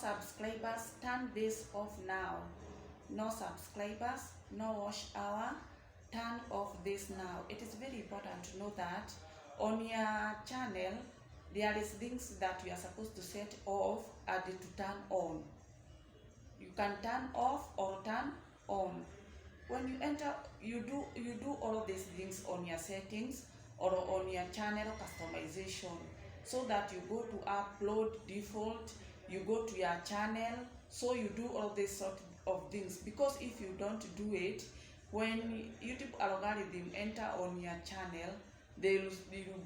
subscribers, turn this off now. No subscribers, no watch hour, turn off this now. It is very important to know that on your channel there is things that you are supposed to set off and to turn on. You can turn off or turn on. When you enter, you do all of these things on your settings or on your channel customization, so that you go to upload default, you go to your channel, so you do all these sort of things. Because if you don't do it, when YouTube algorithm enter on your channel, they will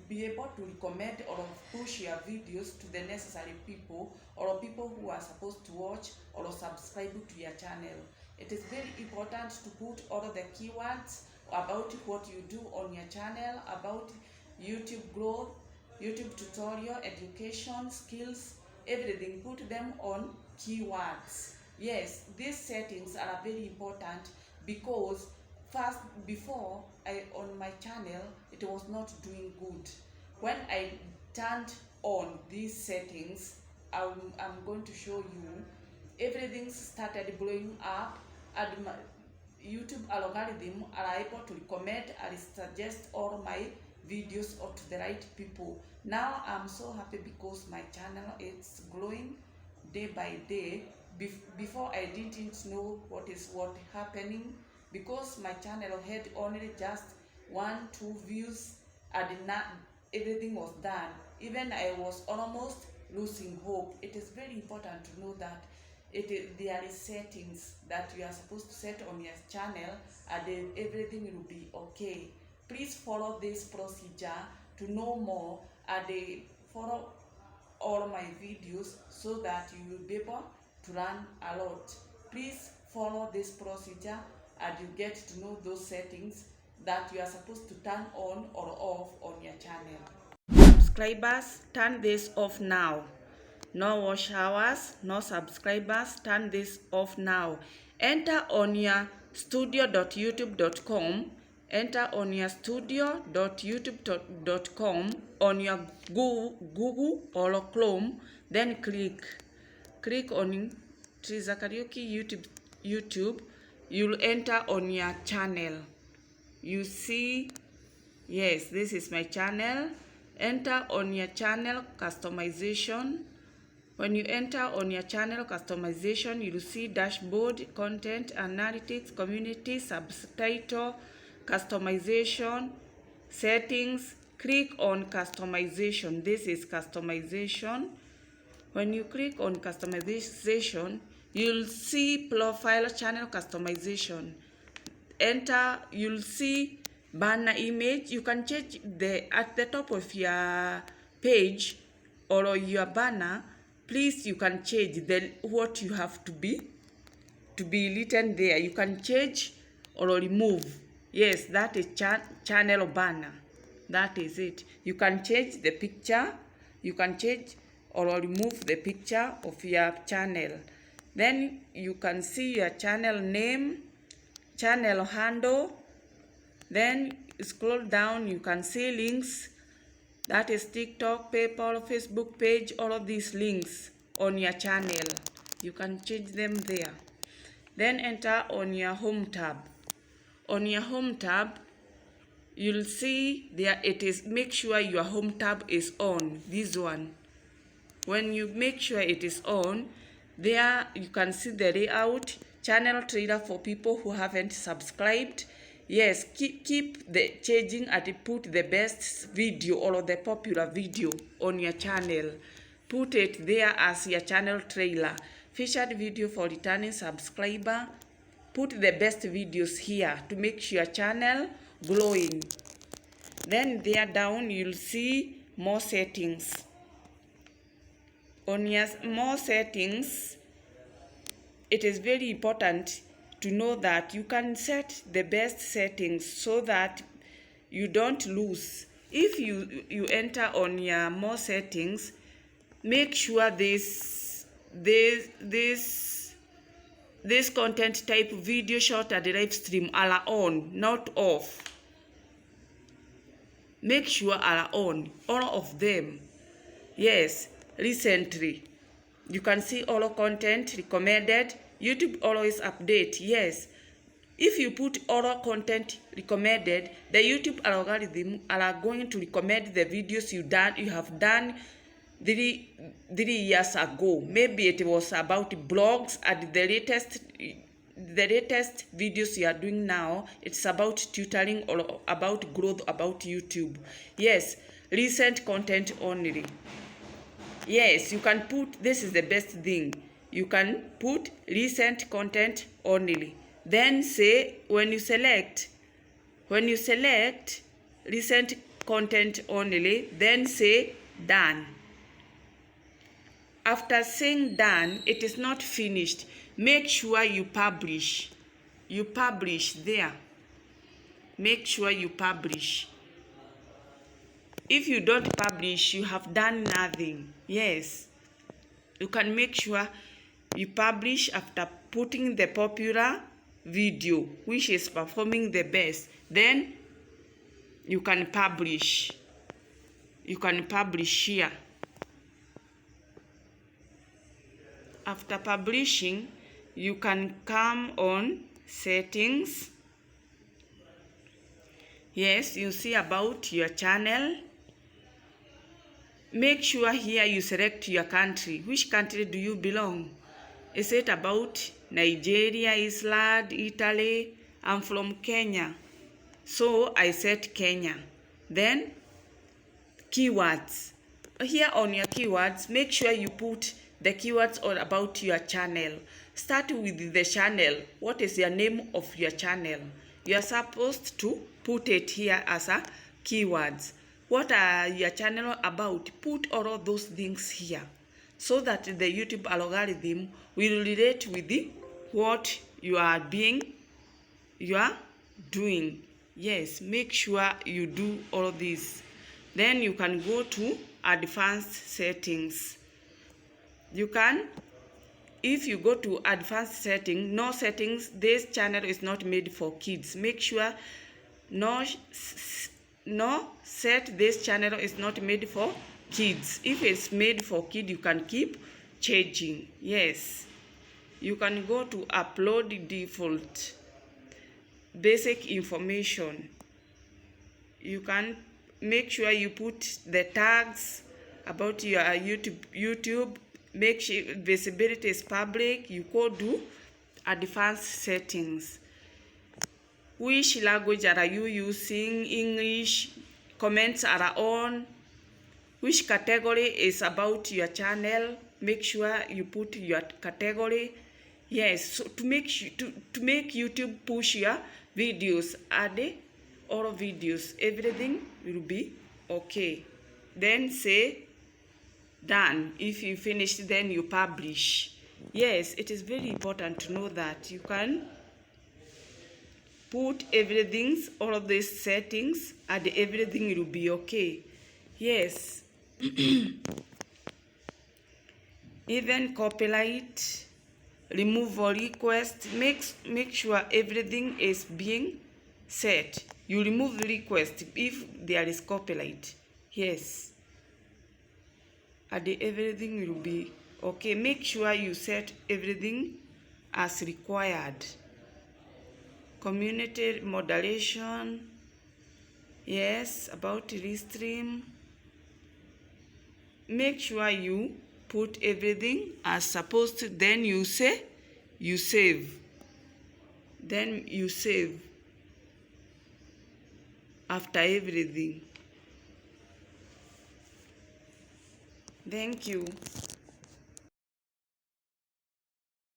be able to recommend or push your videos to the necessary people or people who are supposed to watch or subscribe to your channel. It is very important to put all the keywords about what you do on your channel, about YouTube growth, YouTube tutorial, education, skills, everything. Put them on keywords. Yes, these settings are very important because before on my channel it was not doing good. When I turned on these settings, I'm going to show you, everything started blowing up and my YouTube algorithm are able to recommend and suggest all my videos to the right people. Now I'm so happy because my channel is growing day by day. Before I didn't know what happening, because my channel had only just 1-2 views and not everything was done. Even I was almost losing hope. It is very important to know that there are settings that you are supposed to set on your channel and then everything will be okay. Please follow this procedure to know more and follow all my videos so that you will be able to learn a lot. Please follow this procedure and you get to know those settings that you are supposed to turn on or off on your channel. Subscribers, turn this off now. No watch hours, no subscribers, turn this off now. Enter on your studio.youtube.com, enter on your studio.youtube.com on your Google or Chrome, then click on Triza Karaoke YouTube. You'll enter on your channel. You see, yes, this is my channel. Enter on your channel customization. When you enter on your channel customization, you'll see dashboard, content, analytics, community, subtitle, customization, settings. Click on customization. This is customization. When you click on customization, you'll see profile channel customization. Enter, you'll see banner image. You can change at the top of your page or your banner. Please, you can change what you have to be written there. You can change or remove. Yes, that is channel banner. That is it. You can change the picture. You can change or remove the picture of your channel. Then you can see your channel name, channel handle. Then scroll down, you can see links. That is TikTok, PayPal, Facebook page, all of these links on your channel. You can change them there. Then enter on your home tab. On your home tab, you'll see there it is. Make sure your home tab is on, this one. When you make sure it is on, there you can see the layout, channel trailer for people who haven't subscribed. Yes, keep the changing and put the best video or the popular video on your channel. Put it there as your channel trailer. Featured video for returning subscriber. Put the best videos here to make your channel glowing. Then there down you'll see more settings. On your more settings, it is very important to know that you can set the best settings so that you don't lose. If you enter on your more settings, make sure this content type video, short and live stream are on, not off. Make sure are on, all of them. Yes, recently You can see all content recommended. YouTube always update. Yes, if you put all content recommended, the YouTube algorithm are going to recommend the videos you have done 3 years ago. Maybe it was about blogs, and the latest videos you are doing now, it's about tutoring or about growth about YouTube. Yes, recent content only. Yes, you can put, this is the best thing, you can put recent content only. Then say, when you select recent content only, then say done. After saying done, it is not finished. Make sure you publish. You publish there. Make sure you publish. If you don't publish, you have done nothing. Yes. You can make sure you publish after putting the popular video, which is performing the best. Then you can publish. You can publish here. After publishing, you can come on settings. Yes, you see about your channel. Make sure here you select your country. Which country do you belong? Is it about Nigeria, Iceland, Italy? I'm from Kenya. So I set Kenya. Then keywords. Here on your keywords, make sure you put the keywords all about your channel. Start with the channel. What is the name of your channel? You are supposed to put it here as a keywords. What are your channel about? Put all of those things here so that the YouTube algorithm will relate with what you are doing. Yes, make sure you do all this. Then you can go to advanced settings. You can, if you go to advanced settings, no settings, this channel is not made for kids. Make sure set this channel is not made for kids. If it's made for kids, you can keep changing. Yes, you can go to upload default basic information. You can make sure you put the tags about your YouTube. Make sure visibility is public. You go to advanced settings. Which language are you using? English. Comments are on. Which category is about your channel? Make sure you put your category. Yes, so to make YouTube push your videos, add all videos, everything will be okay. Then say done. If you finish, then you publish. Yes, it is very important to know that you can put everything, all of these settings, and everything will be okay. Yes. Even copyright, removal request, make sure everything is being set. You remove the request if there is copyright. Yes. And everything will be okay. Make sure you set everything as required. Community moderation. Yes, about restream. Make sure you put everything as supposed to. Then you say you save. Then you save after everything. Thank you.